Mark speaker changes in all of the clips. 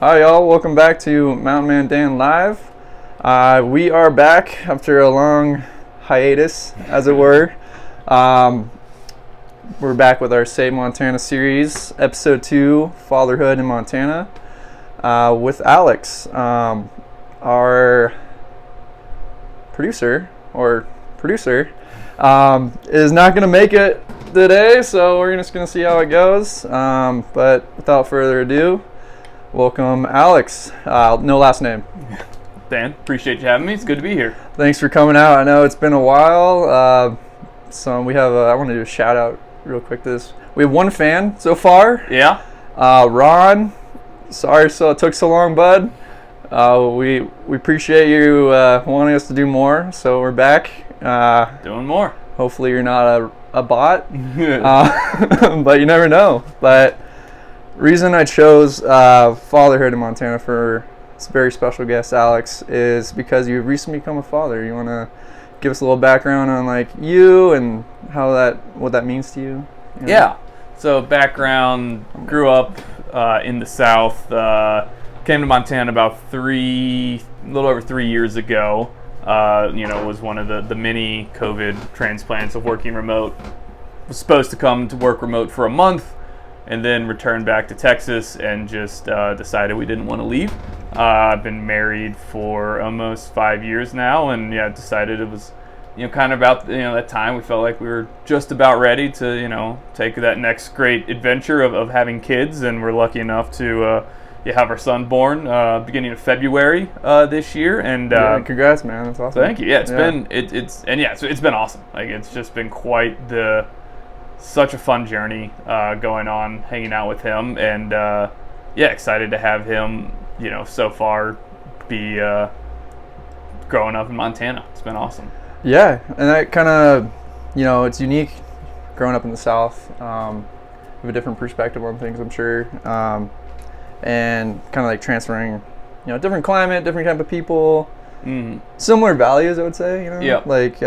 Speaker 1: Hi y'all, welcome back to Mountain Man Dan Live. We are back after a long hiatus, as it were. We're back with our Save Montana series, episode 2, Fatherhood in Montana, with Alex, our producer, is not going to make it today, so we're just going to see how it goes. But without further ado, welcome, Alex. No last name.
Speaker 2: Dan, appreciate you having me. It's good to be here.
Speaker 1: Thanks for coming out. I know it's been a while. So we have. I want to do a shout out real quick. We have one fan so far.
Speaker 2: Yeah.
Speaker 1: Ron. Sorry, so it took so long, bud. We appreciate you wanting us to do more. So we're back.
Speaker 2: Doing more.
Speaker 1: Hopefully you're not a bot. But you never know. But reason I chose Fatherhood in Montana for this very special guest, Alex, is because you've recently become a father. You want to give us a little background on like you and what that means to you?
Speaker 2: Yeah. So background, grew up in the South. Came to Montana about a little over 3 years ago. Was one of the many COVID transplants of working remote. Was supposed to come to work remote for a month, and then returned back to Texas and just decided we didn't want to leave. I've been married for almost 5 years now, and decided it was, kind of about that time we felt like we were just about ready to take that next great adventure of having kids, and we're lucky enough to have our son born beginning of February this year. And
Speaker 1: congrats, man, that's awesome.
Speaker 2: Thank you. Yeah, it's been awesome. Like, it's just been quite such a fun journey going on, hanging out with him, and excited to have him, so far be growing up in Montana. It's been awesome.
Speaker 1: Yeah, and that kind of, it's unique growing up in the South. We have a different perspective on things, I'm sure, and kind of like transferring, different climate, different type of people, similar values, I would say.
Speaker 2: Yeah.
Speaker 1: Like,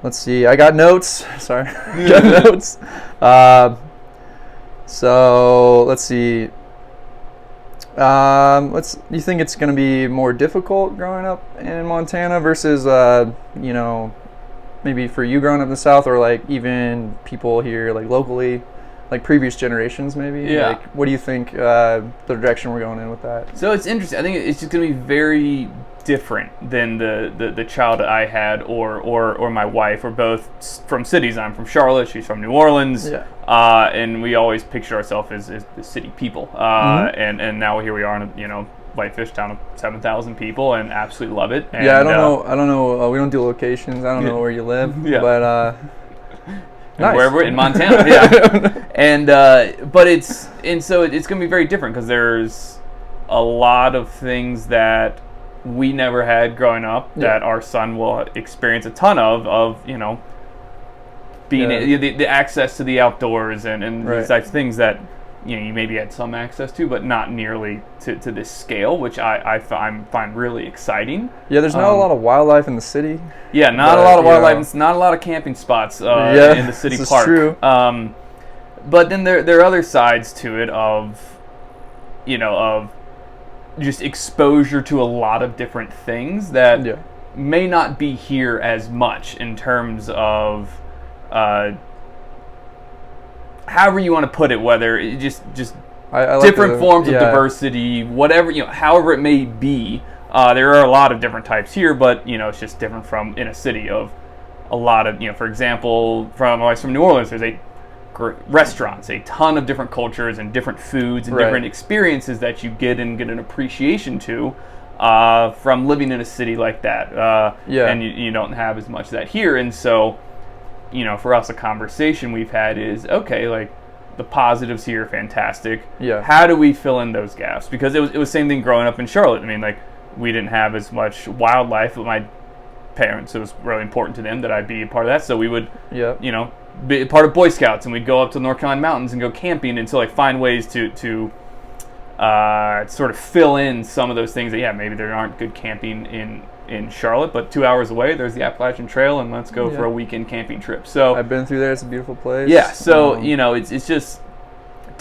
Speaker 1: let's see. I got notes. Sorry, got notes. So let's see. You think it's going to be more difficult growing up in Montana versus, maybe for you growing up in the South, or like even people here, like locally, like previous generations, maybe?
Speaker 2: Yeah.
Speaker 1: Like, what do you think the direction we're going in with that?
Speaker 2: So it's interesting. I think it's just going to be very different than the child that I had or my wife. We're both from cities. I'm from Charlotte. She's from New Orleans.
Speaker 1: Yeah.
Speaker 2: And we always picture ourselves as the city people. And now here we are in a Whitefish town of 7,000 people, and absolutely love it. And,
Speaker 1: I don't know. We don't do locations. I don't know where you live.
Speaker 2: Yeah.
Speaker 1: But nice.
Speaker 2: Wherever in Montana. Yeah. And so it's going to be very different because there's a lot of things that we never had growing up that our son will experience a ton of being the access to the outdoors and
Speaker 1: right.
Speaker 2: these types of things that you maybe had some access to, but not nearly to this scale, which I find really exciting.
Speaker 1: Yeah, there's not a lot of wildlife in the city.
Speaker 2: Yeah, not a lot of wildlife. It's not a lot of camping spots in the city
Speaker 1: this
Speaker 2: park.
Speaker 1: Is true.
Speaker 2: But then there are other sides to it of just exposure to a lot of different things that may not be here as much in terms of however you want to put it, whether it just I like different forms of diversity, whatever, however it may be. There are a lot of different types here, but it's just different from in a city of a lot of, for example, from New Orleans, there's restaurants, a ton of different cultures and different foods and different experiences that you get an appreciation to from living in a city like that. And you don't have as much of that here. And so, for us, a conversation we've had is, okay, like, the positives here are fantastic.
Speaker 1: Yeah.
Speaker 2: How do we fill in those gaps? Because it was the same thing growing up in Charlotte. I mean, like, we didn't have as much wildlife, but my parents, it was really important to them that I be a part of that. So we would, be a part of Boy Scouts, and we'd go up to the North Carolina mountains and go camping and to like find ways to sort of fill in some of those things that maybe there aren't good camping in Charlotte, but 2 hours away there's the Appalachian Trail, and let's go for a weekend camping trip. So
Speaker 1: I've been through there. It's a beautiful place.
Speaker 2: Yeah, so it's just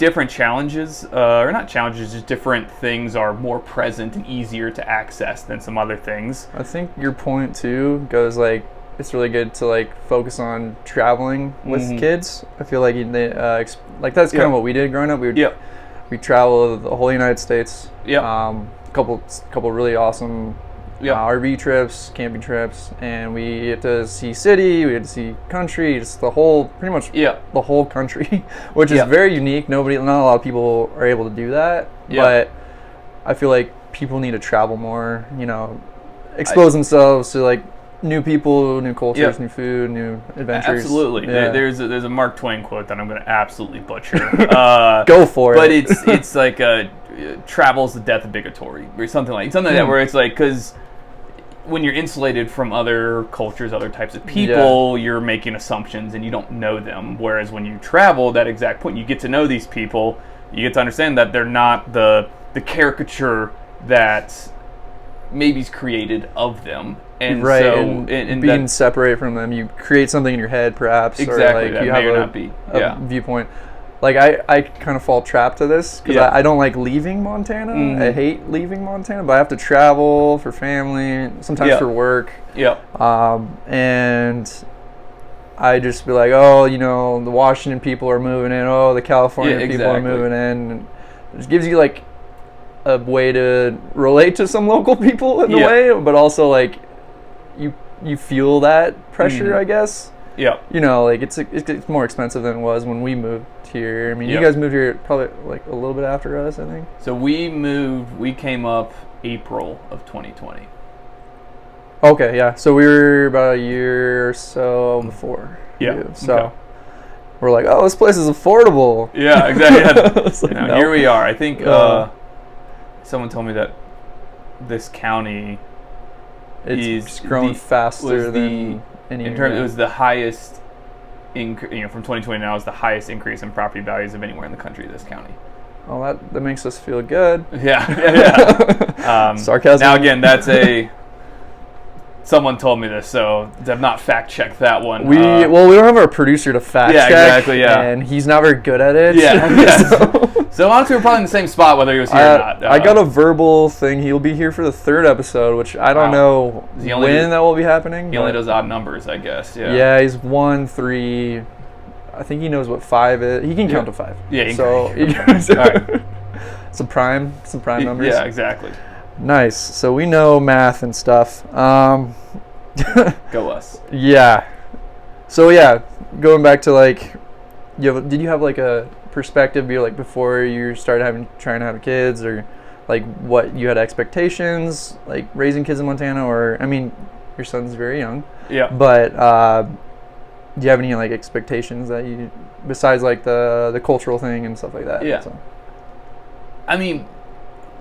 Speaker 2: different challenges, or not challenges, just different things are more present and easier to access than some other things.
Speaker 1: I think your point too goes like it's really good to like focus on traveling with kids. I feel like like that's kind of what we did growing up. We travel the whole United States. Couple really awesome RV trips, camping trips, and we get to see city, we get to see country, just pretty much the whole country, which is very unique. Not a lot of people are able to do that, but I feel like people need to travel more, expose themselves to like new people, new cultures, new food, new adventures.
Speaker 2: Absolutely. There's a Mark Twain quote that I'm going to absolutely butcher.
Speaker 1: Go for it.
Speaker 2: But it's like travel's the death of bigotry, or something like that, where it's like, because when you're insulated from other cultures, other types of people, you're making assumptions and you don't know them. Whereas when you travel, that exact point, you get to know these people, you get to understand that they're not the caricature that maybe's created of them. And so,
Speaker 1: and being separate from them, you create something in your head, perhaps.
Speaker 2: Exactly,
Speaker 1: or like
Speaker 2: that
Speaker 1: you
Speaker 2: may
Speaker 1: have
Speaker 2: or not be.
Speaker 1: A viewpoint. Like I kind of fall trapped to this because I don't like leaving Montana. I hate leaving Montana, but I have to travel for family, sometimes for work. And I just be like, the Washington people are moving in. Oh, the California people are moving in. And it just gives you like a way to relate to some local people in a way, but also like you feel that pressure, I guess. Like it's more expensive than it was when we moved here. I mean, you guys moved here probably like a little bit after us, I think.
Speaker 2: So we came up April of 2020.
Speaker 1: Okay, yeah. So we were about a year or so before. So we're like, oh, this place is affordable.
Speaker 2: Yeah, exactly. Like, here we are. I think someone told me that this county
Speaker 1: it's grown faster than any.
Speaker 2: In terms, it was the highest. From 2020 now is the highest increase in property values of anywhere in the country. This county.
Speaker 1: Oh, that makes us feel good.
Speaker 2: Sarcasm. Now again, that's someone told me this, so I've not fact checked that one.
Speaker 1: We don't have our producer to fact check.
Speaker 2: Exactly.
Speaker 1: And he's not very good at it.
Speaker 2: So honestly, we're probably in the same spot whether he was here or not.
Speaker 1: I got a verbal thing. He'll be here for the 3rd episode, which I don't know when that will be happening.
Speaker 2: He only does odd numbers, I guess.
Speaker 1: Yeah, he's 1, 3. I think he knows what 5 is. He can count to 5.
Speaker 2: Yeah,
Speaker 1: all right. Some prime numbers.
Speaker 2: Yeah, exactly.
Speaker 1: Nice. So we know math and stuff.
Speaker 2: Go us.
Speaker 1: Yeah. So going back to like, did you have like a perspective before you started trying to have kids, or like what you had expectations like raising kids in Montana? Or I mean, your son's very young. But do you have any like expectations that you, besides like the cultural thing and stuff like that?
Speaker 2: I mean,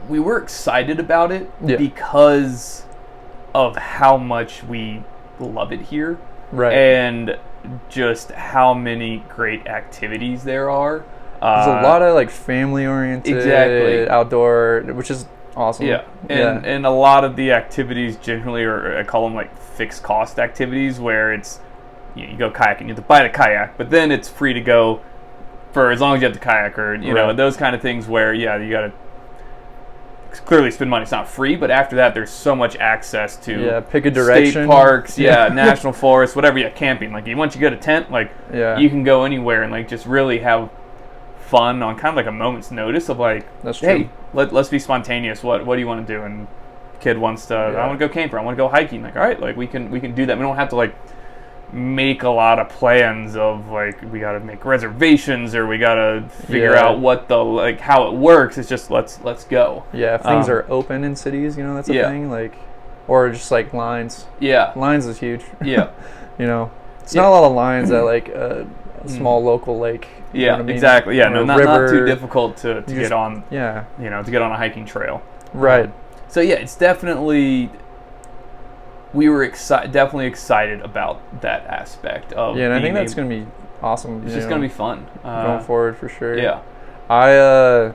Speaker 2: we were excited about it because of how much we love it here, and just how many great activities there are.
Speaker 1: There's a lot of like family oriented, outdoor, which is awesome.
Speaker 2: And a lot of the activities generally are, I call them like fixed cost activities, where it's you go kayaking, you have to buy the kayak, but then it's free to go for as long as you have the kayak, or those kind of things where you got to clearly spend money. It's not free, but after that there's so much access to
Speaker 1: pick a direction,
Speaker 2: state parks, national forests, whatever. Camping, like once you get a tent, you can go anywhere and like just really have fun on kind of like a moment's notice of like,
Speaker 1: that's true.
Speaker 2: Hey, let's be spontaneous. What do you want to do? And kid wants to, I want to go camping, I want to go hiking. Like, all right, like we can do that. We don't have to like make a lot of plans of like we got to make reservations, or we got to figure out what the how it works. It's just let's go.
Speaker 1: If things are open in cities, that's a thing, like, or just like lines. Lines is huge. It's not a lot of lines at like a small local lake.
Speaker 2: Exactly. Not too difficult to get on. To get on a hiking trail.
Speaker 1: Right.
Speaker 2: So it's definitely. We were definitely excited about that aspect of.
Speaker 1: And I think that's going to be awesome.
Speaker 2: It's just going to be fun
Speaker 1: going forward for sure. I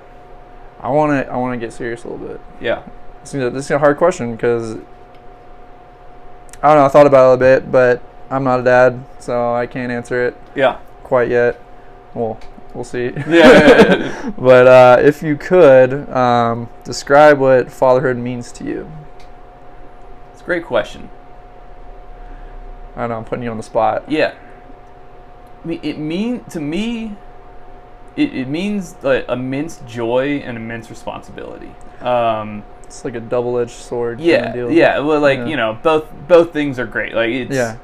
Speaker 1: want to get serious a little bit. This is a hard question because I don't know. I thought about it a bit, but I'm not a dad, so I can't answer it. Quite yet. Well, We'll see.
Speaker 2: Yeah.
Speaker 1: But if you could describe what fatherhood means to you.
Speaker 2: It's a great question.
Speaker 1: I don't know, I'm putting you on the spot.
Speaker 2: Yeah. I mean, to me, it means like immense joy and immense responsibility.
Speaker 1: It's like a double-edged sword.
Speaker 2: Yeah,
Speaker 1: kind of deal.
Speaker 2: yeah. Well, like both things are great. Like it's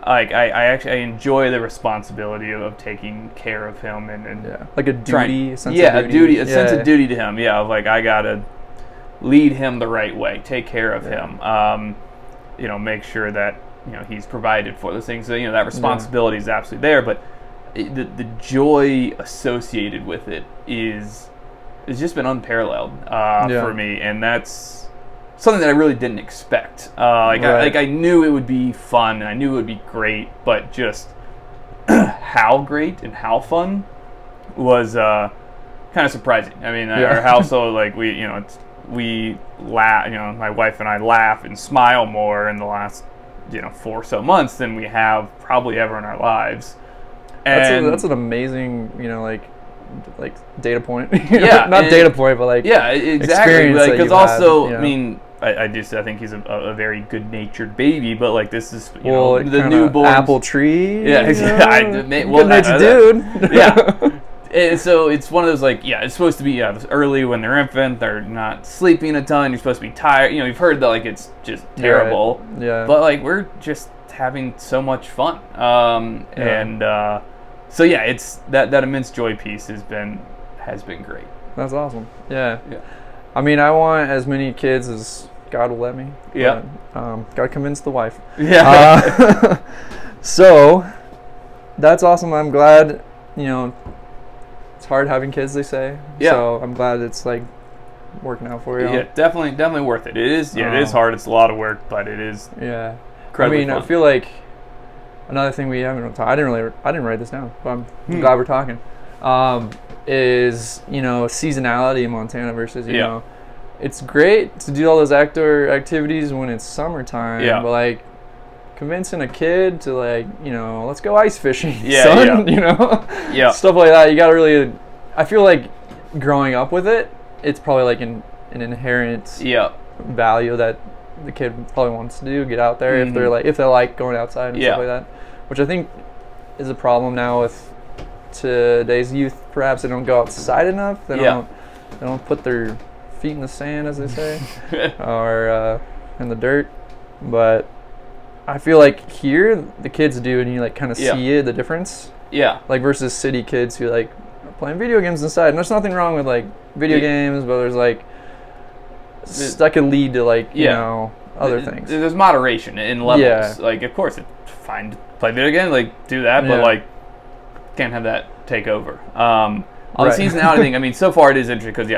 Speaker 2: like I enjoy the responsibility of taking care of him and
Speaker 1: like a duty,
Speaker 2: a
Speaker 1: sense of duty.
Speaker 2: A sense of duty to him. Yeah, of like I gotta lead him the right way, take care of him. Make sure that he's provided for those things. So that responsibility is absolutely there, but the joy associated with it is just been unparalleled for me, and that's something that I really didn't expect. I knew it would be fun, and I knew it would be great, but just how great and how fun was kind of surprising. I mean, our household, like we laugh. My wife and I laugh and smile more in the last 4 or so months than we have probably ever in our lives. And
Speaker 1: that's an amazing, like data point.
Speaker 2: Yeah,
Speaker 1: not data point, but like
Speaker 2: exactly. Because also,
Speaker 1: had,
Speaker 2: I mean, I think he's a very good-natured baby, but like this is
Speaker 1: the
Speaker 2: newborn
Speaker 1: apple tree.
Speaker 2: Yeah,
Speaker 1: good-natured dude.
Speaker 2: Yeah. And so it's one of those it's supposed to be early when they're infant, they're not sleeping a ton, you're supposed to be tired. You've heard that like it's just terrible.
Speaker 1: Right. Yeah.
Speaker 2: But like we're just having so much fun. So it's that immense joy piece has been great.
Speaker 1: That's awesome. Yeah. I mean, I want as many kids as God will let me.
Speaker 2: Yeah.
Speaker 1: Gotta convince the wife.
Speaker 2: Yeah.
Speaker 1: So that's awesome. I'm glad. It's hard having kids, they say.
Speaker 2: Yeah.
Speaker 1: So I'm glad it's like working out for you.
Speaker 2: Yeah, definitely worth it. It is. Yeah, it is hard. It's a lot of work, but it is.
Speaker 1: Yeah.
Speaker 2: Incredibly fun.
Speaker 1: I feel like another thing we haven't talked. I didn't write this down, but I'm glad we're talking. Is seasonality in Montana versus it's great to do all those outdoor activities when it's summertime.
Speaker 2: Yeah.
Speaker 1: But like convincing a kid to let's go ice fishing,
Speaker 2: son,
Speaker 1: stuff like that. You gotta really. I feel like growing up with it, it's probably like an inherent value that the kid probably wants to do. Get out there if they like going outside and stuff like that, which I think is a problem now with today's youth. Perhaps they don't go outside enough. They don't put their feet in the sand, as they say, or in the dirt. But I feel like here the kids do, and you like kind of see the difference. Yeah. Like versus city kids who like are playing video games inside. And there's nothing wrong with like video games, but there's like that could lead to like other things.
Speaker 2: There's moderation in levels. Yeah. Like of course it's fine to play video games, like do that, but like can't have that take over. On the seasonality thing, I mean, so far it is interesting because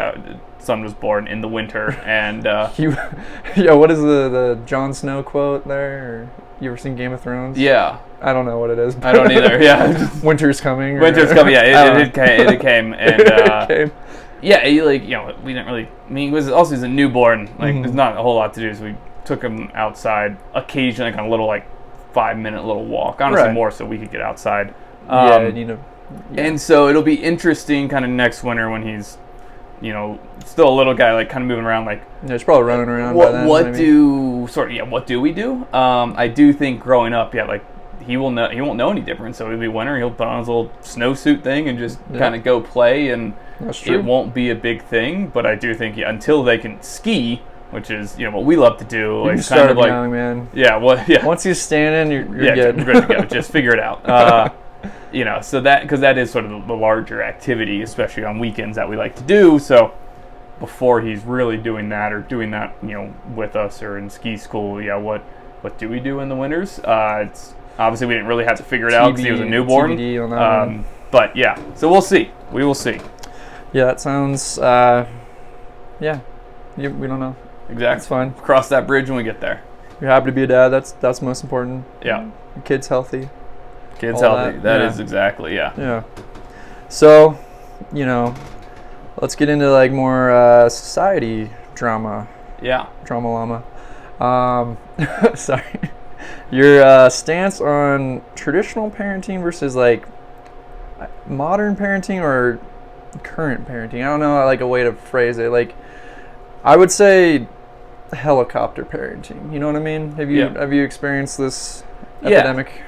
Speaker 2: son was born in the winter, and
Speaker 1: what is the Jon Snow quote there? Or you ever seen Game of Thrones?
Speaker 2: Yeah,
Speaker 1: I don't know what it is.
Speaker 2: I don't either. Yeah,
Speaker 1: winter's coming.
Speaker 2: Winter's coming. Yeah, it came, and
Speaker 1: it came.
Speaker 2: Yeah, we didn't really. I mean, he's a newborn. Like, there's not a whole lot to do, so we took him outside occasionally, like on a little 5-minute little walk. Honestly, more so we could get outside. And so it'll be interesting, kind of next winter when he's still a little guy, like kind of moving around, like
Speaker 1: he's probably running around.
Speaker 2: What do we do? I do think growing up, like he won't know any different. So it'll be winter. He'll put on his little snowsuit thing and just kind of go play, and it won't be a big thing. But I do think until they can ski, which is what we love to do, like
Speaker 1: kind of like young, man. Once he's standing, you're good.
Speaker 2: You're good to go. Just figure it out. So because that is sort of the larger activity, especially on weekends, that we like to do. So before he's really doing that with us or in ski school, what do we do in the winters? It's obviously we didn't really have to figure it out because he was a newborn.
Speaker 1: TBD on that one.
Speaker 2: But so we'll see. We will see.
Speaker 1: Yeah, that sounds. We don't know.
Speaker 2: Exactly.
Speaker 1: It's fine.
Speaker 2: Cross that bridge when we get there.
Speaker 1: You're happy to be a dad. That's most important.
Speaker 2: Yeah.
Speaker 1: Your kid's healthy.
Speaker 2: Kids healthy. That is exactly,
Speaker 1: Yeah. So, let's get into like more society drama.
Speaker 2: Yeah.
Speaker 1: Drama llama. Sorry. Your stance on traditional parenting versus like modern parenting or current parenting. I don't know like a way to phrase it. Like I would say helicopter parenting. You know what I mean? Have you experienced this epidemic?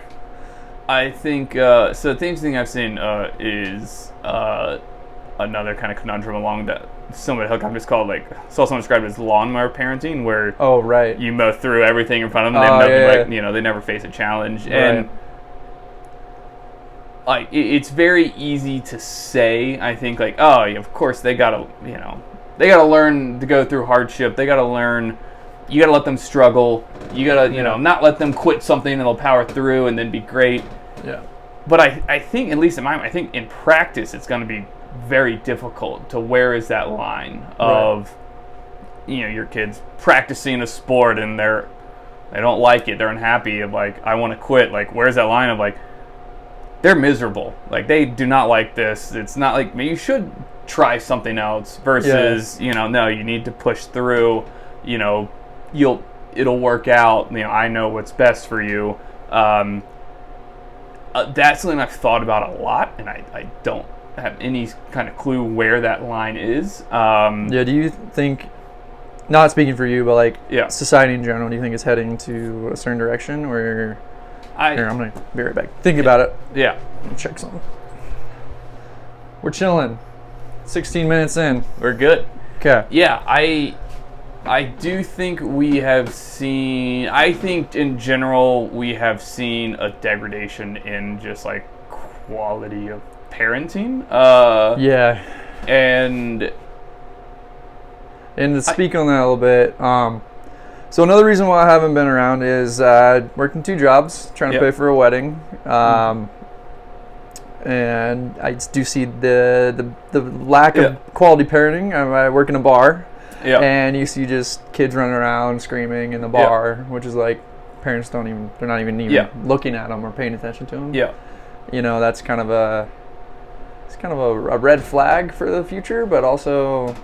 Speaker 2: I think so. The thing I've seen is another kind of conundrum along that. Some of the helicopters called saw someone describe it as lawnmower parenting, where you mow through everything in front of them. They never face a challenge, and like it's very easy to say. I think of course they gotta learn to go through hardship. They gotta learn. You gotta let them struggle. You gotta not let them quit something and they'll power through and then be great.
Speaker 1: Yeah.
Speaker 2: But I think, at least in my mind, I think in practice it's going to be very difficult to where is that line of, your kids practicing a sport and they don't like it, they're unhappy, of I want to quit. Where's that line of they're miserable. They do not like this. It's not maybe you should try something else versus, no, you need to push through, it'll work out. I know what's best for you. That's something I've thought about a lot, and I don't have any kind of clue where that line is.
Speaker 1: Do you think, not speaking for you, but society in general, do you think it's heading to a certain direction? Or here, I'm going to be right back. Think about it.
Speaker 2: Yeah.
Speaker 1: Check something. We're chilling. 16 minutes in.
Speaker 2: We're good.
Speaker 1: Okay.
Speaker 2: Yeah, I do think we have seen, I think in general we have seen a degradation in just quality of parenting. And
Speaker 1: to speak on that a little bit, so another reason why I haven't been around is working 2 jobs, trying to pay for a wedding. And I do see the lack of quality parenting. I work in a bar.
Speaker 2: Yeah.
Speaker 1: And you see just kids running around screaming in the bar, which is parents they're not even looking at them or paying attention to them.
Speaker 2: Yeah.
Speaker 1: That's kind of a red flag for the future, but also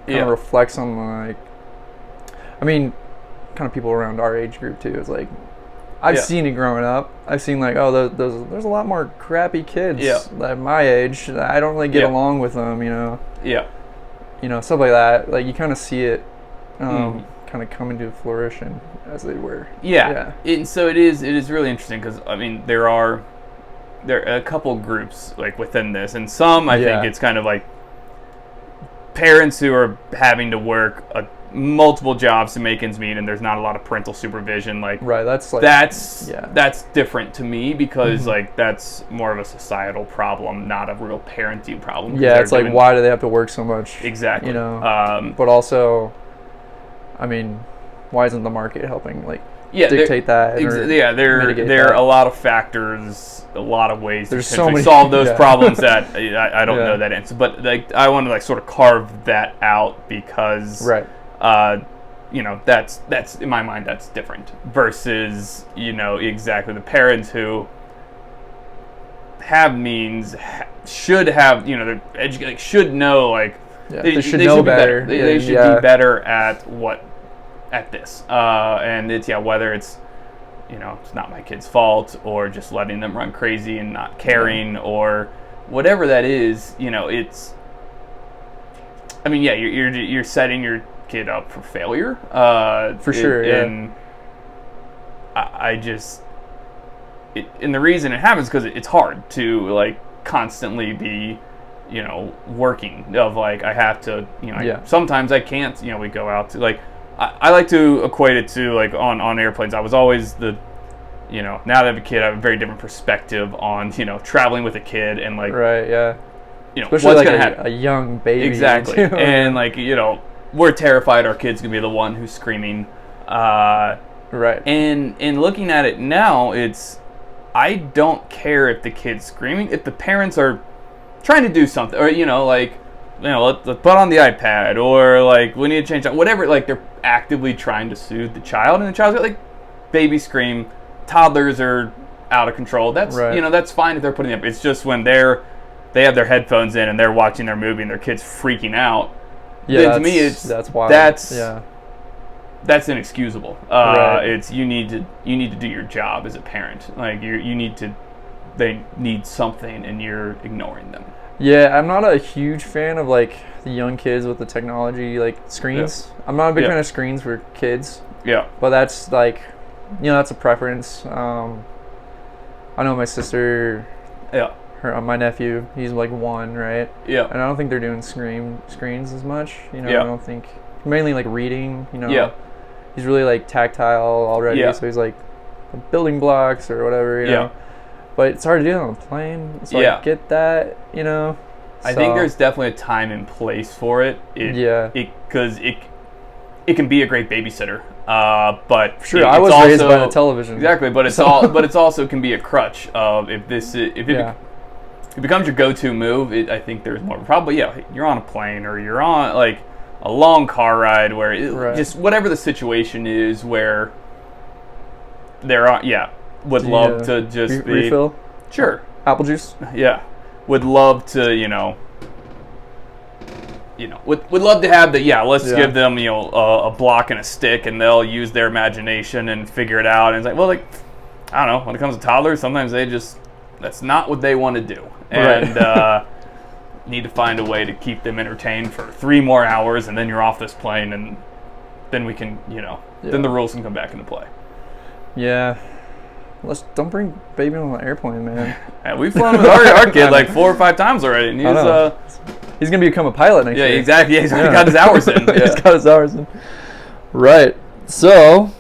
Speaker 1: kind of reflects on kind of people around our age group too. It's I've seen it growing up. I've seen there's a lot more crappy kids at my age. I don't really get along with them,
Speaker 2: Yeah.
Speaker 1: Stuff like that. You kind of see it kind of coming to fruition as they were.
Speaker 2: Yeah. So it is really interesting because, there are a couple groups, within this. And some, I think it's kind of parents who are having to work multiple jobs to make ends meet, and there's not a lot of parental supervision. That's different to me because, that's more of a societal problem, not a real parenting problem.
Speaker 1: Yeah, it's why do they have to work so much?
Speaker 2: Exactly.
Speaker 1: But also, why isn't the market helping dictate that?
Speaker 2: There are a lot of factors, a lot of ways
Speaker 1: There's
Speaker 2: to
Speaker 1: so many,
Speaker 2: solve those problems that I don't know that answer. But I want to sort of carve that out because that's in my mind that's different versus exactly the parents who have means should have they're educated, should know
Speaker 1: they should know better.
Speaker 2: They should be better at this, and it's whether it's it's not my kid's fault or just letting them run crazy and not caring or whatever that is. It's you're setting your kid up for failure.
Speaker 1: For sure.
Speaker 2: And I just and the reason it happens because it's hard to constantly be working of I have to sometimes I can't we go out to I like to equate it to on airplanes. I was always the now that I have a kid I have a very different perspective on traveling with a kid and
Speaker 1: especially
Speaker 2: what's gonna happen.
Speaker 1: A young baby.
Speaker 2: Exactly. And we're terrified our kid's gonna be the one who's screaming.
Speaker 1: Right.
Speaker 2: And looking at it now, I don't care if the kid's screaming, if the parents are trying to do something, or let's put on the iPad, or we need to change that, whatever. They're actively trying to soothe the child, and the child's got baby scream. Toddlers are out of control. That's that's fine if they're putting up. It's just when they have their headphones in and they're watching their movie and their kid's freaking out.
Speaker 1: Yeah,
Speaker 2: to me,
Speaker 1: that's wild.
Speaker 2: That's inexcusable. It's you need to do your job as a parent. You need to they need something and you're ignoring them.
Speaker 1: Yeah, I'm not a huge fan of like the young kids with the technology like screens. Yeah. I'm not a big fan of screens for kids.
Speaker 2: Yeah.
Speaker 1: But that's like, that's a preference. I know my sister.
Speaker 2: Yeah.
Speaker 1: My nephew, he's like 1, right?
Speaker 2: Yeah.
Speaker 1: And I don't think they're doing screens as much. I
Speaker 2: Yeah.
Speaker 1: don't think, mainly like reading.
Speaker 2: Yeah.
Speaker 1: He's really like tactile already.
Speaker 2: Yeah.
Speaker 1: So he's like building blocks or whatever. You know. But it's hard to do on a plane. So I get that.
Speaker 2: I think there's definitely a time and place for it. Because it can be a great babysitter. But
Speaker 1: sure, I was also raised by the television.
Speaker 2: Exactly, but it's also can be a crutch of if it becomes your go-to move. I think there's more probably you're on a plane or you're on like a long car ride where just whatever the situation is where there are would love to just
Speaker 1: refill.
Speaker 2: Sure,
Speaker 1: apple juice.
Speaker 2: Yeah, would love to would love to have let's give them a block and a stick and they'll use their imagination and figure it out. And it's like, well, like I don't know, when it comes to toddlers, sometimes that's not what they want to do, and need to find a way to keep them entertained for 3 more hours, and then you're off this plane, and then we can then the rules can come back into play.
Speaker 1: Yeah. Don't bring baby on an airplane, man.
Speaker 2: Yeah, we've flown with our kid like 4 or 5 times already, and
Speaker 1: he's gonna become a pilot next year.
Speaker 2: Yeah, exactly. Yeah, he's got his hours in.
Speaker 1: He's got his hours in. Right. So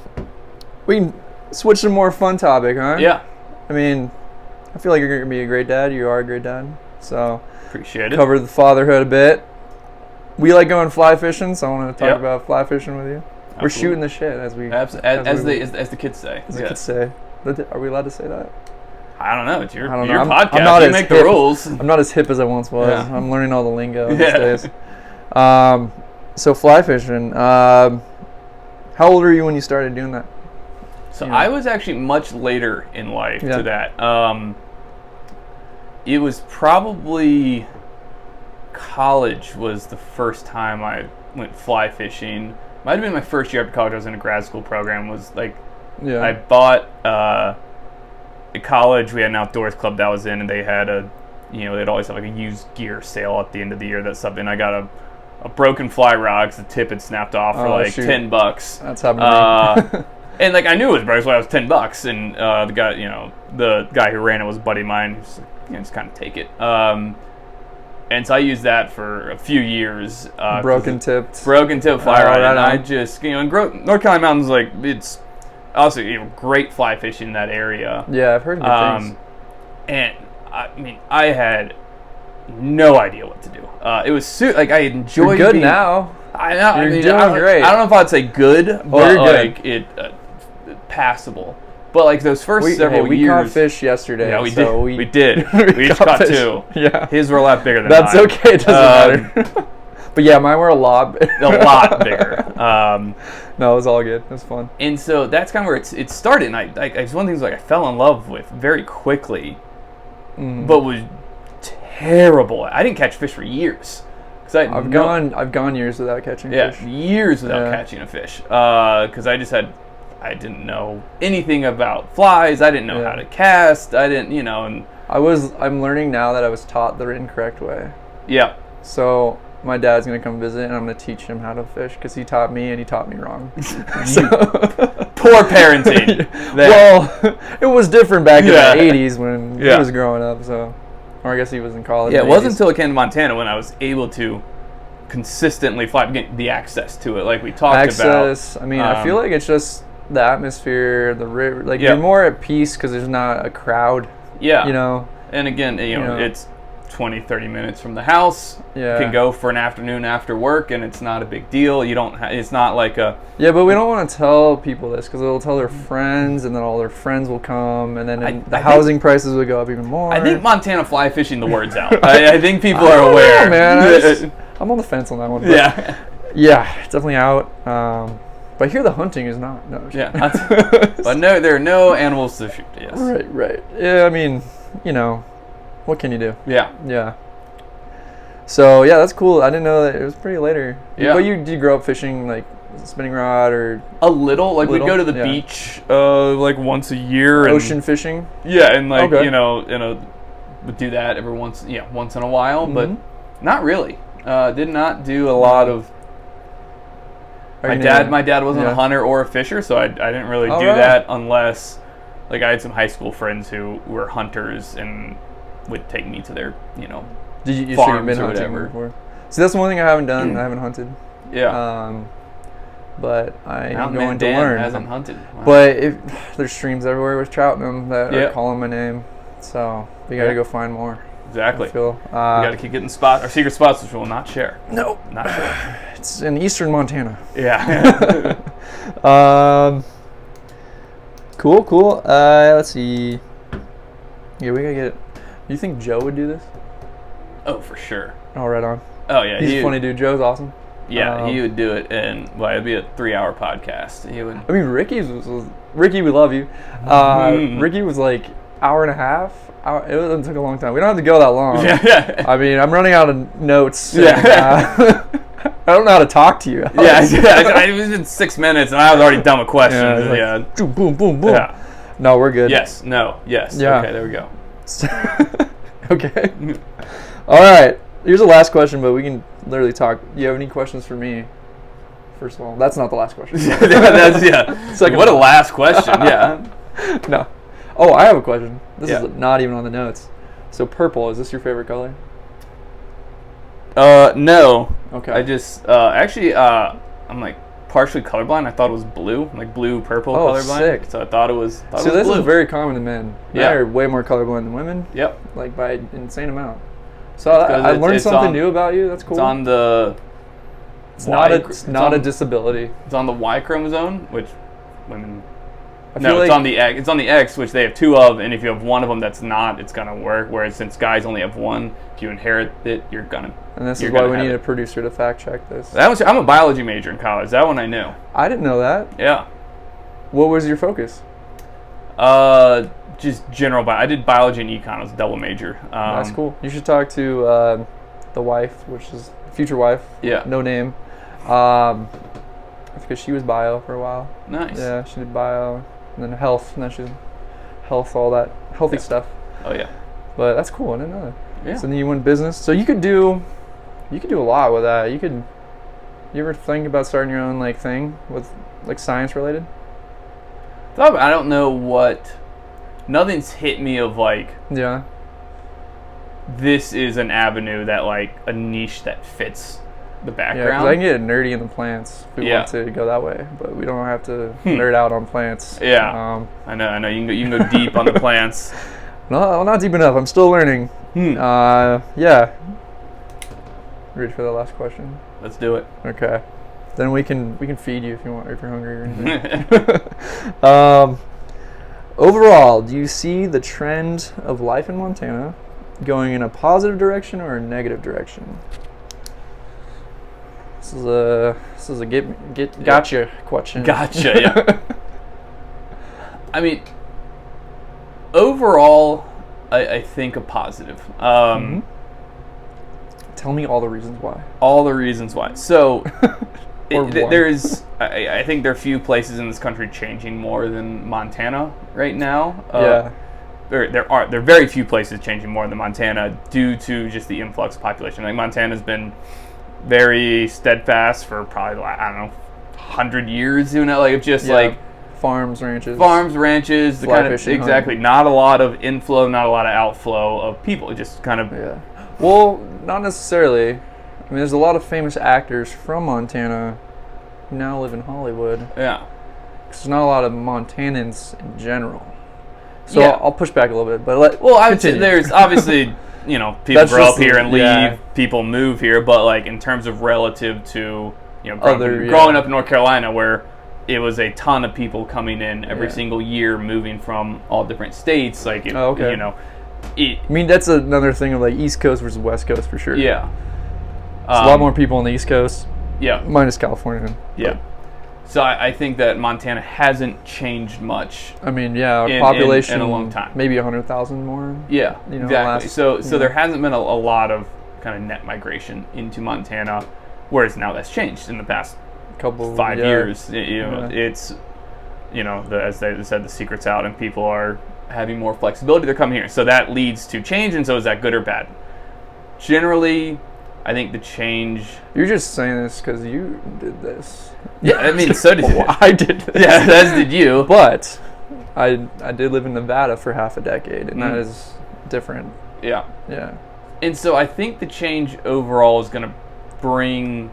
Speaker 1: we can switch to a more fun topic, huh?
Speaker 2: Yeah.
Speaker 1: I mean, I feel like you're gonna be a great dad. You are a great dad. So
Speaker 2: appreciate it.
Speaker 1: Covered the fatherhood a bit. We like going fly fishing, so I want to talk about fly fishing with you. Absolutely. We're shooting the shit as
Speaker 2: the kids say.
Speaker 1: As the kids say. Are we allowed to say that?
Speaker 2: I don't know. It's your
Speaker 1: podcast.
Speaker 2: I'm not you make the rules.
Speaker 1: I'm not as hip as I once was. Yeah. I'm learning all the lingo these days. So fly fishing. How old were you when you started doing that?
Speaker 2: So I was actually much later in life to that. It was probably college was the first time I went fly fishing. Might have been my first year after college. I was in a grad school program. Was like. Yeah. I bought at college. We had an outdoors club that I was in, and they had they'd always have like a used gear sale at the end of the year. That's something. I got a broken fly rod because the tip had snapped off for $10.
Speaker 1: That's happening.
Speaker 2: And like I knew it was broken, so it was $10. And the guy who ran it was a buddy of mine. Who's like, just kind of take it. And so I used that for a few years.
Speaker 1: Broken tip
Speaker 2: fly rod. And I just in North Carolina mountains, like it's. Also, great fly fishing in that area.
Speaker 1: Yeah, I've heard good things.
Speaker 2: And I mean, I had no idea what to do. It was like I enjoyed.
Speaker 1: You're good now.
Speaker 2: I know.
Speaker 1: You're doing great.
Speaker 2: I don't know if I'd say good, but like it passable. But like those first several years,
Speaker 1: we caught fish yesterday.
Speaker 2: Yeah, we did. We did. We each caught 2.
Speaker 1: Yeah,
Speaker 2: his were a lot bigger than
Speaker 1: That's
Speaker 2: mine.
Speaker 1: Okay. It doesn't matter. But yeah, mine were a lot bigger. No, it was all good. It was fun.
Speaker 2: And so that's kind of where it started. And it's one of the things like I fell in love with very quickly, but was terrible. I didn't catch fish for years.
Speaker 1: I've gone years without catching fish.
Speaker 2: Yeah, years without catching a fish. Because I didn't know anything about flies. I didn't know how to cast. I didn't, and
Speaker 1: I'm learning now that I was taught the incorrect way.
Speaker 2: Yeah.
Speaker 1: So my dad's going to come visit, and I'm going to teach him how to fish because he taught me, and he taught me wrong.
Speaker 2: Poor parenting.
Speaker 1: Well, it was different back in the 80s when he was growing up, or I guess he was in college.
Speaker 2: Yeah, it wasn't until I came to Montana when I was able to consistently fly, get the access to it, like we talked about.
Speaker 1: I mean, I feel like it's just the atmosphere, the river. Like, you're more at peace because there's not a crowd.
Speaker 2: Yeah. And again, it's 20, 30 minutes from the house.
Speaker 1: Yeah.
Speaker 2: Can go for an afternoon after work, and it's not a big deal. It's not like a...
Speaker 1: Yeah, but we don't want to tell people this because they'll tell their friends, and then all their friends will come, and then the housing prices will go up even more.
Speaker 2: I think Montana fly fishing the word's out. I think people are aware.
Speaker 1: Man, I'm on the fence on that one.
Speaker 2: Yeah.
Speaker 1: Yeah, it's definitely out. But I hear the hunting is not. No.
Speaker 2: Yeah. But no, there are no animals to shoot. Yes.
Speaker 1: Right. Yeah, I mean, what can you do?
Speaker 2: Yeah.
Speaker 1: So yeah, that's cool. I didn't know that it was pretty later.
Speaker 2: Yeah.
Speaker 1: But you grow up fishing like spinning rod or
Speaker 2: a little. Like, we'd go to the
Speaker 1: yeah.
Speaker 2: beach like once a year.
Speaker 1: Ocean fishing?
Speaker 2: Yeah, and like,
Speaker 1: Okay.
Speaker 2: would do that every once in a while, but
Speaker 1: Mm-hmm.
Speaker 2: not really. Did not do a lot of. My dad wasn't a hunter or a fisher, so I didn't really do that unless, like, I had some high school friends who were hunters and would take me to their,
Speaker 1: Did you
Speaker 2: farms
Speaker 1: been
Speaker 2: or
Speaker 1: hunting
Speaker 2: whatever.
Speaker 1: before? So that's one thing I haven't done. I haven't hunted.
Speaker 2: Yeah.
Speaker 1: But I am
Speaker 2: Mountain
Speaker 1: going
Speaker 2: Man
Speaker 1: to
Speaker 2: Dan
Speaker 1: learn.
Speaker 2: hasn't hunted. Wow.
Speaker 1: But there's streams everywhere with trout in them that
Speaker 2: Yeah.
Speaker 1: are calling my name. So we got to go find more.
Speaker 2: Exactly.
Speaker 1: I feel.
Speaker 2: We got to keep getting our secret spots, which we will not share.
Speaker 1: No.
Speaker 2: Not share.
Speaker 1: It's in eastern Montana.
Speaker 2: Yeah.
Speaker 1: Cool. Let's see. Yeah, we gotta get it. Do you think Joe would do this?
Speaker 2: Oh, for sure.
Speaker 1: Oh, right on.
Speaker 2: Oh, yeah.
Speaker 1: He's a funny dude. Joe's awesome.
Speaker 2: Yeah, he would do it, and it'd be a 3-hour podcast. He would.
Speaker 1: I mean, Ricky, we love you. Ricky was like hour and a half. It took a long time. We don't have to go that long.
Speaker 2: Yeah.
Speaker 1: I mean, I'm running out of notes.
Speaker 2: Yeah.
Speaker 1: And, I don't know how to talk to you.
Speaker 2: It was in 6 minutes, and I was already done with questions.
Speaker 1: Yeah. Boom, boom.
Speaker 2: Yeah.
Speaker 1: No, we're good.
Speaker 2: Yes. No. Yes.
Speaker 1: Yeah.
Speaker 2: Okay. There we go.
Speaker 1: Okay. All right. Here's the last question, but we can literally talk. Do you have any questions for me? First of all, that's not the last question.
Speaker 2: Second what a last question. Yeah.
Speaker 1: No. Oh, I have a question. This is not even on the notes. So purple, is this your favorite color?
Speaker 2: No.
Speaker 1: Okay.
Speaker 2: I just I'm like partially colorblind. I thought it was blue, like blue purple colorblind.
Speaker 1: Sick.
Speaker 2: So I thought it was.
Speaker 1: So this is very common to men.
Speaker 2: Yeah.
Speaker 1: Men are way more colorblind than women.
Speaker 2: Yep.
Speaker 1: Like by an insane amount. So I learned something new about you. That's cool.
Speaker 2: It's on the.
Speaker 1: It's not a disability.
Speaker 2: It's on the Y chromosome, which women.
Speaker 1: It's
Speaker 2: on the X. It's on the X, which they have 2 of, and if you have one of them that's not, it's gonna work. Whereas since guys only have one, if you inherit it, you're gonna.
Speaker 1: And this is why we need a producer to fact check this.
Speaker 2: I'm a biology major in college. That one I knew.
Speaker 1: I didn't know that.
Speaker 2: Yeah.
Speaker 1: What was your focus?
Speaker 2: Just general I did biology and econ. It was a double major.
Speaker 1: That's cool. You should talk to the wife, which is future wife.
Speaker 2: Yeah.
Speaker 1: No name. Because she was bio for a while.
Speaker 2: Nice.
Speaker 1: Yeah, she did bio, and then health, and then she's health, all that healthy stuff.
Speaker 2: Oh yeah.
Speaker 1: But that's cool. I didn't know that.
Speaker 2: Yeah.
Speaker 1: So then you went business. So you could do a lot with that. You ever think about starting your own like thing with like science related?
Speaker 2: I don't know what. Nothing's hit me of like.
Speaker 1: Yeah.
Speaker 2: This is an avenue that like a niche that fits the background.
Speaker 1: Yeah, because I can get nerdy in the plants if we want to go that way, but we don't have to nerd out on plants.
Speaker 2: Yeah. I know. You can go deep on the plants.
Speaker 1: No, not deep enough. I'm still learning. Yeah. Ready for the last question?
Speaker 2: Let's do it.
Speaker 1: Okay. Then we can feed you if you want, if you're hungry or anything. Overall, do you see the trend of life in Montana going in a positive direction or a negative direction? This is a gotcha question.
Speaker 2: Gotcha. Yeah. I mean, overall, I think a positive.
Speaker 1: Tell me all the reasons why.
Speaker 2: All the reasons why. So,
Speaker 1: There's
Speaker 2: I think there are few places in this country changing more than Montana right now.
Speaker 1: Yeah.
Speaker 2: There are very few places changing more than Montana due to just the influx of population. Like Montana's been very steadfast for probably, I don't know, 100 years. Like it's just like
Speaker 1: farms, ranches,
Speaker 2: the kind of exactly. Not a lot of inflow, not a lot of outflow of people. It just kind of
Speaker 1: Well, not necessarily. I mean, there's a lot of famous actors from Montana who now live in Hollywood.
Speaker 2: Yeah.
Speaker 1: There's not a lot of Montanans in general. So I'll push back a little bit, but
Speaker 2: I would say there's obviously, people grow up here and leave, people move here, but like in terms of relative to, growing up in North Carolina where it was a ton of people coming in every single year, moving from all different states, like,
Speaker 1: I mean, that's another thing of like East Coast versus West Coast for sure.
Speaker 2: Yeah.
Speaker 1: There's a lot more people on the East Coast.
Speaker 2: Yeah.
Speaker 1: Minus California.
Speaker 2: Yeah. So I think that Montana hasn't changed much.
Speaker 1: I mean, population
Speaker 2: in a long time.
Speaker 1: Maybe 100,000 more.
Speaker 2: Yeah, exactly. So there hasn't been a lot of kind of net migration into Montana, whereas now that's changed in the past
Speaker 1: couple
Speaker 2: 5
Speaker 1: yeah.
Speaker 2: years.
Speaker 1: Yeah.
Speaker 2: It's, as they said, the secret's out and people are having more flexibility. They're coming here. So that leads to change. And so is that good or bad? Generally, I think the change...
Speaker 1: You're just saying this because you did this.
Speaker 2: Yeah, I mean, so did you.
Speaker 1: I did this.
Speaker 2: Yeah, as did you.
Speaker 1: But I did live in Nevada for half a decade, and that is different.
Speaker 2: Yeah.
Speaker 1: Yeah.
Speaker 2: And so I think the change overall is going to bring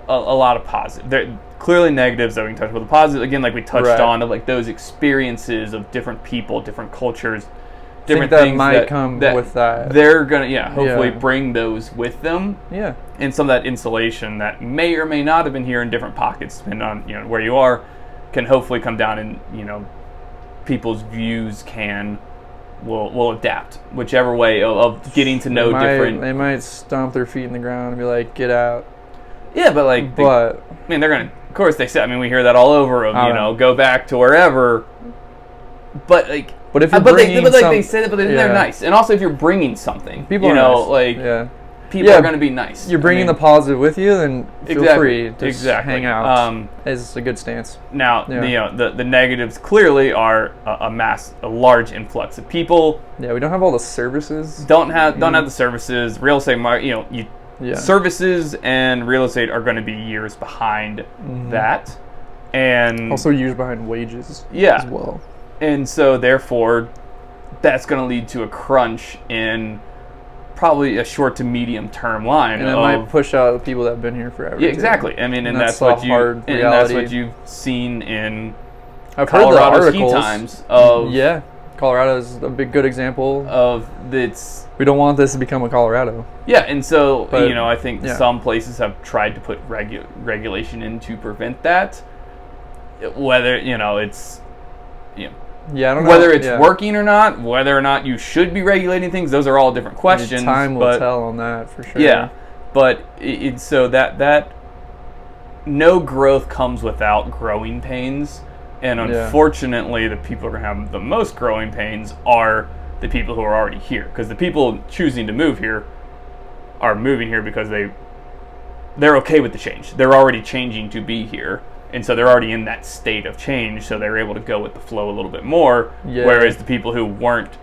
Speaker 2: a lot of positive. There clearly negatives that we can touch about. The positive, again, like we touched on, of like those experiences of different people, different cultures, different
Speaker 1: that
Speaker 2: things
Speaker 1: might come with that.
Speaker 2: They're gonna, hopefully bring those with them.
Speaker 1: Yeah.
Speaker 2: And some of that insulation that may or may not have been here in different pockets, depending on where you are, can hopefully come down, and people's views will adapt whichever way of getting to know different.
Speaker 1: They might stomp their feet in the ground and be like, "Get out."
Speaker 2: Yeah, but they're gonna. Of course, they say. I mean, we hear that all over. Go back to wherever. But like.
Speaker 1: But if you're
Speaker 2: they say that, but they're nice. And also, if you're bringing something,
Speaker 1: people
Speaker 2: people are going to be nice.
Speaker 1: You're bringing the positive with you, then feel free to hang out. Is a good stance.
Speaker 2: Now, the negatives clearly are a large influx of people.
Speaker 1: Yeah, we don't have all the services.
Speaker 2: Don't have the services. Real estate market, services and real estate are going to be years behind that, and
Speaker 1: also years behind wages.
Speaker 2: Yeah,
Speaker 1: as well.
Speaker 2: And so, therefore, that's going to lead to a crunch in probably a short to medium term line.
Speaker 1: And it might push out the people that have been here forever.
Speaker 2: Yeah, exactly. I mean, and that's what you've seen in Colorado's key times.
Speaker 1: Colorado is a good example
Speaker 2: of it's.
Speaker 1: We don't want this to become a Colorado.
Speaker 2: Yeah, and so I think some places have tried to put regulation in to prevent that. Whether it's.
Speaker 1: Yeah, I don't know.
Speaker 2: Whether it's working or not, whether or not you should be regulating things, those are all different questions.
Speaker 1: Time will tell on that for sure.
Speaker 2: Yeah, but so that no growth comes without growing pains, and unfortunately, the people who are going to have the most growing pains are the people who are already here, because the people choosing to move here are moving here because they're okay with the change. They're already changing to be here. And so they're already in that state of change, so they're able to go with the flow a little bit more. Yeah. Whereas the people who weren't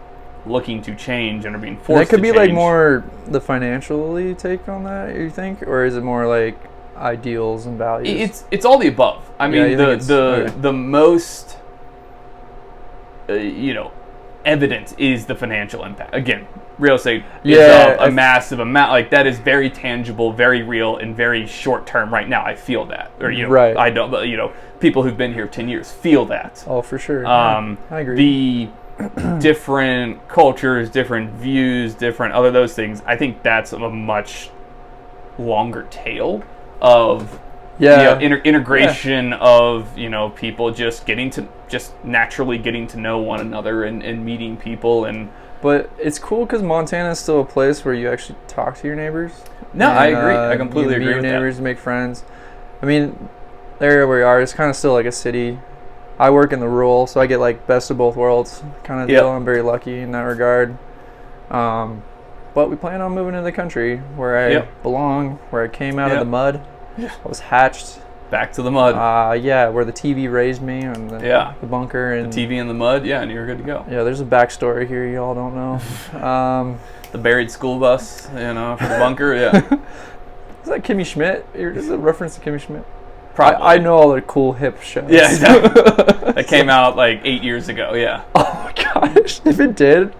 Speaker 2: looking to change and are being forced to change.
Speaker 1: That could be like more the financially take on that, you think? Or is it more like ideals and values?
Speaker 2: It's all the above. I mean, the most, evident is the financial impact. Again, real estate is a massive amount. Like, that is very tangible, very real, and very short term right now. I feel that. Or, I don't, but, people who've been here 10 years feel that.
Speaker 1: Oh, for sure. I
Speaker 2: agree. The different cultures, different views, different other those things, I think that's a much longer tail of integration of people just naturally getting to know one another and meeting people.
Speaker 1: But it's cool because Montana is still a place where you actually talk to your neighbors.
Speaker 2: No, I agree. I completely agree with that.
Speaker 1: Meet your neighbors, make friends. I mean, the area where we are is kind of still like a city. I work in the rural, so I get like best of both worlds kind of deal. I'm very lucky in that regard. But we plan on moving to the country where I belong, where I came out of the mud. Yeah. I was hatched.
Speaker 2: Back to the mud.
Speaker 1: Where the TV raised me and the bunker. And
Speaker 2: the TV in the mud, and you're good to go.
Speaker 1: Yeah, there's a backstory here you all don't know.
Speaker 2: The buried school bus, for the bunker,
Speaker 1: Is that Kimmy Schmidt? Is it a reference to Kimmy Schmidt?
Speaker 2: Probably.
Speaker 1: I know all the cool hip shows.
Speaker 2: Yeah, exactly. That came out like 8 years ago, yeah.
Speaker 1: Oh my gosh, if it did.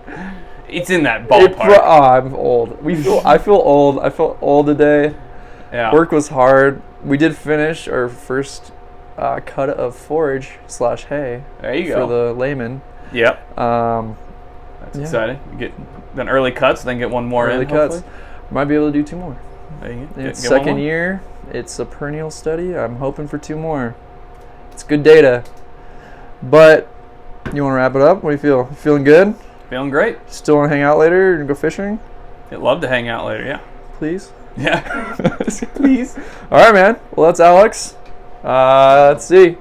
Speaker 2: It's in that ballpark.
Speaker 1: I'm old. I feel old. I felt old today.
Speaker 2: Yeah.
Speaker 1: Work was hard. We did finish our first cut of forage / hay.
Speaker 2: There you go.
Speaker 1: For the layman.
Speaker 2: Yep. That's exciting. You get an early cuts, then get one more
Speaker 1: early cuts. Might be able to do 2 more.
Speaker 2: There you go.
Speaker 1: It's second year. It's a perennial study. I'm hoping for 2 more. It's good data. But you want to wrap it up? What do you feel? Feeling good?
Speaker 2: Feeling great.
Speaker 1: Still want to hang out later and go fishing?
Speaker 2: I'd love to hang out later, yeah.
Speaker 1: Please?
Speaker 2: Yeah. Please.
Speaker 1: All right, man. Well, that's Alex. Let's see.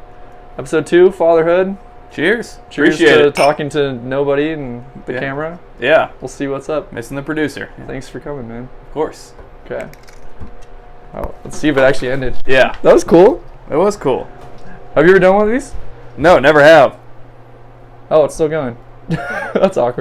Speaker 1: Episode 2, Fatherhood.
Speaker 2: Cheers.
Speaker 1: Appreciate it. Talking to nobody and the camera.
Speaker 2: Yeah.
Speaker 1: We'll see what's up.
Speaker 2: Missing the producer.
Speaker 1: Yeah. Thanks for coming, man.
Speaker 2: Of course.
Speaker 1: Okay. Oh, let's see if it actually ended.
Speaker 2: Yeah,
Speaker 1: That was cool.
Speaker 2: it was cool.
Speaker 1: Have you ever done one of these?
Speaker 2: No, never have.
Speaker 1: Oh, it's still going. That's awkward.